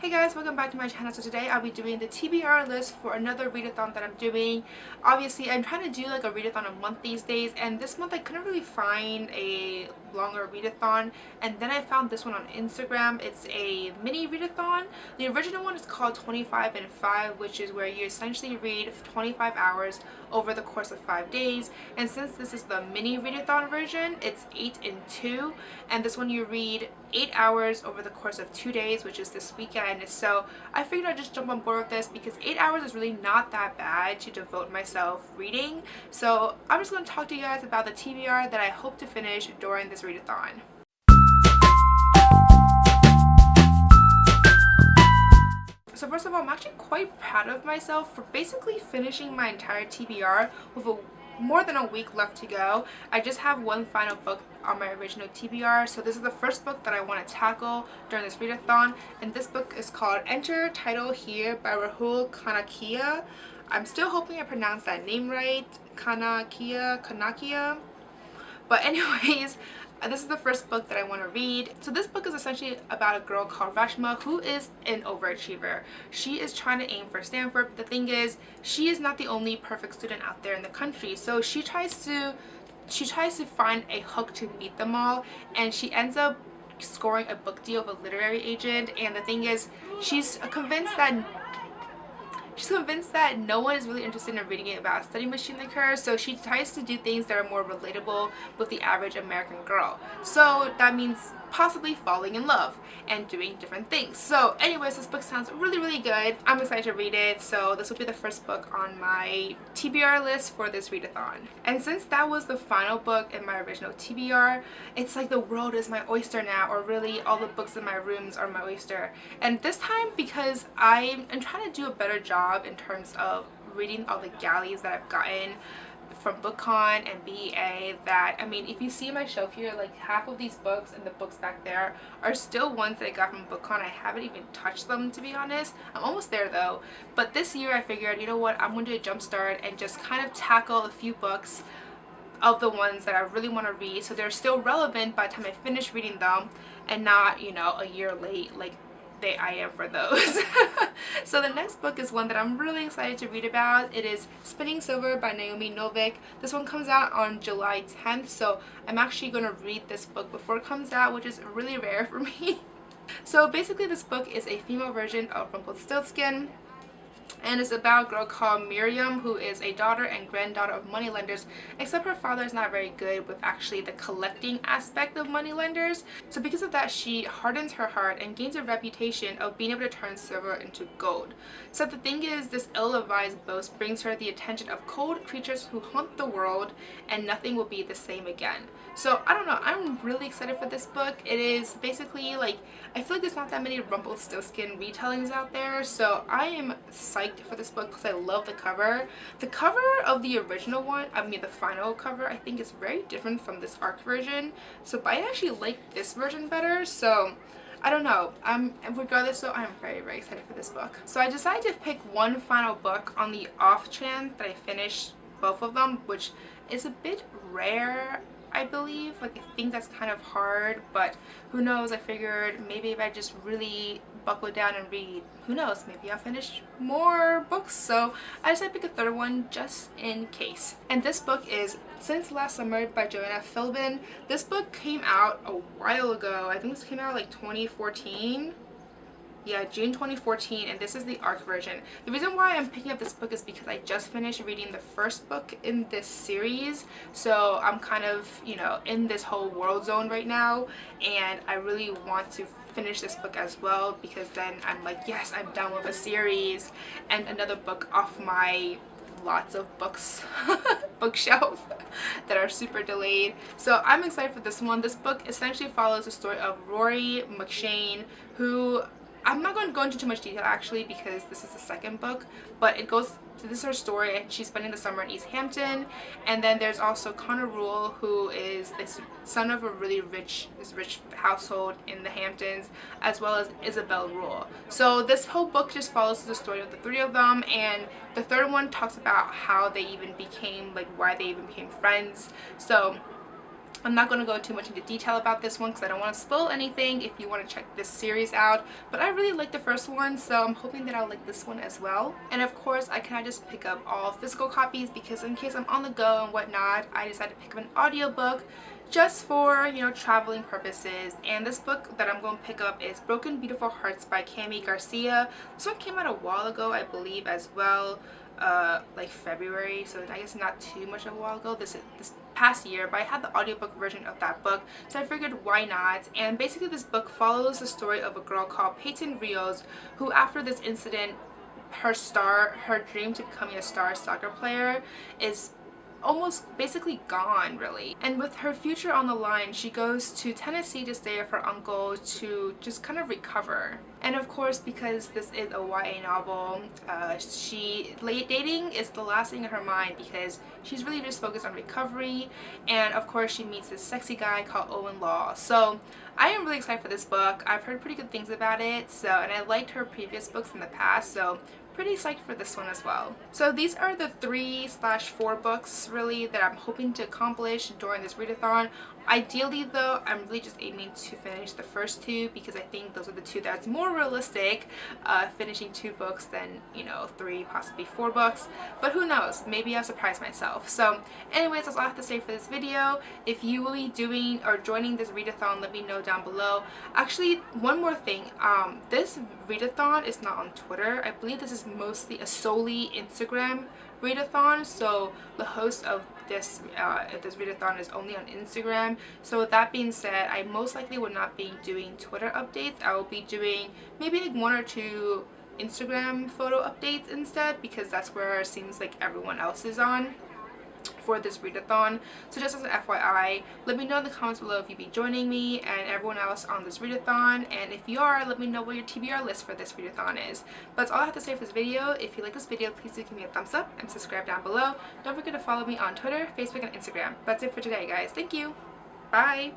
Hey guys, welcome back to my channel. So today I'll be doing the TBR list for another readathon that I'm doing. Obviously, I'm trying to do like a readathon a month these days, and this month I couldn't really find a longer readathon, and then I found this one on Instagram. It's a mini readathon. The original one is called 25 and 5, which is where you essentially read 25 hours over the course of 5 days. And since this is the mini readathon version, it's 8 and 2, and this one you read 8 hours over the course of 2 days, which is this weekend. So I figured I'd just jump on board with this because 8 hours is really not that bad to devote myself reading. So I'm just going to talk to you guys about the TBR that I hope to finish during this readathon. So first of all, I'm actually quite proud of myself for basically finishing my entire TBR with more than a week left to go. I just have one final book on my original TBR, so this is the first book that I want to tackle during this readathon, and this book is called Enter Title Here by Rahul Kanakia. I'm still hoping I pronounced that name right, Kanakia. But anyways, this is the first book that I want to read. So this book is essentially about a girl called Rashma who is an overachiever. She is trying to aim for Stanford, but the thing is, she is not the only perfect student out there in the country. So she tries to find a hook to beat them all, and she ends up scoring a book deal with a literary agent. And the thing is, she's convinced that no one is really interested in reading it about a study machine like her, so she tries to do things that are more relatable with the average American girl. So that means possibly falling in love and doing different things. So anyways, this book sounds really good. I'm excited to read it, so this will be the first book on my TBR list for this readathon. And since that was the final book in my original TBR, it's like the world is my oyster now, or really all the books in my rooms are my oyster. And this time, because I'm trying to do a better job in terms of reading all the galleys that I've gotten from BookCon and BEA, that, I mean, if you see my shelf here, like half of these books and the books back there are still ones that I got from BookCon. I haven't even touched them, to be honest. I'm almost there though. But this year I figured, you know what, I'm going to do a jump start and just kind of tackle a few books of the ones that I really want to read, so they're still relevant by the time I finish reading them and not, you know, a year late like I am for those. So the next book is one that I'm really excited to read about. It is Spinning Silver by Naomi Novik. This one comes out on July 10th, so I'm actually going to read this book before it comes out, which is really rare for me. So basically this book is a female version of Rumpelstiltskin, and it's about a girl called Miriam who is a daughter and granddaughter of moneylenders, except her father is not very good with actually the collecting aspect of moneylenders. So because of that, she hardens her heart and gains a reputation of being able to turn silver into gold. So the thing is, this ill-advised boast brings her the attention of cold creatures who haunt the world, and nothing will be the same again. So I don't know, I'm really excited for this book. It is basically like, I feel like there's not that many Rumpelstiltskin retellings out there, so I am psyched for this book because I love the cover. The cover of the original one, I mean the final cover, I think is very different from this ARC version, so I actually like this version better. So I don't know, regardless though, I'm very excited for this book. So I decided to pick one final book on the off chance that I finish both of them, which is a bit rare, I believe. Like, I think that's kind of hard, but who knows. I figured maybe if I just really buckle down and read, who knows, maybe I'll finish more books. So I decided to pick a third one just in case. And this book is Since Last Summer by Joanna Philbin. This book came out a while ago. I think this came out like 2014. Yeah, June 2014, and this is the ARC version. The reason why I'm picking up this book is because I just finished reading the first book in this series, so I'm kind of, you know, in this whole world zone right now, and I really want to finish this book as well, because then I'm like, yes, I'm done with a series and another book off my lots of books bookshelf that are super delayed. So I'm excited for this one. This book essentially follows the story of Rory McShane, who I'm not going to go into too much detail actually because this is the second book, but this is her story, and she's spending the summer in East Hampton. And then there's also Connor Rule, who is the son of a really rich household in the Hamptons, as well as Isabel Rule. So this whole book just follows the story of the three of them, and the third one talks about how they even became, like, why they even became friends. So I'm not going to go too much into detail about this one because I don't want to spoil anything if you want to check this series out, but I really like the first one, so I'm hoping that I'll like this one as well. And of course, I cannot just pick up all physical copies because in case I'm on the go and whatnot, I decided to pick up an audiobook just for, you know, traveling purposes. And this book that I'm going to pick up is Broken Beautiful Hearts by Cami Garcia. This one came out a while ago, I believe, as well. Like February, so I guess not too much of a while ago, this past year, but I had the audiobook version of that book, so I figured why not. And basically this book follows the story of a girl called Peyton Rios, who after this incident, her dream to becoming a star soccer player is almost basically gone, really. And with her future on the line, she goes to Tennessee to stay with her uncle to just kind of recover. And of course, because this is a YA novel, dating is the last thing in her mind because she's really just focused on recovery. And of course, she meets this sexy guy called Owen Law. So I am really excited for this book. I've heard pretty good things about it, and I liked her previous books in the past, so pretty psyched for this one as well. So these are the 3/4 books really that I'm hoping to accomplish during this readathon. Ideally though, I'm really just aiming to finish the first 2 because I think those are the 2 that's more realistic, finishing 2 books than, you know, 3, possibly 4 books, but who knows, maybe I'll surprise myself. So anyways, that's all I have to say for this video. If you will be doing or joining this readathon, let me know down below. Actually, one more thing, this readathon is not on Twitter. I believe this is mostly a solely Instagram readathon, so the host of this readathon is only on Instagram. So with that being said, I most likely will not be doing Twitter updates. I will be doing maybe like 1 or 2 Instagram photo updates instead, because that's where it seems like everyone else is on for this readathon. So just as an FYI, let me know in the comments below if you'll be joining me and everyone else on this readathon, and if you are, let me know what your TBR list for this readathon is. But that's all I have to say for this video. If you like this video, please do give me a thumbs up and subscribe down below. Don't forget to follow me on Twitter, Facebook, and Instagram. That's it for today, guys. Thank you. Bye.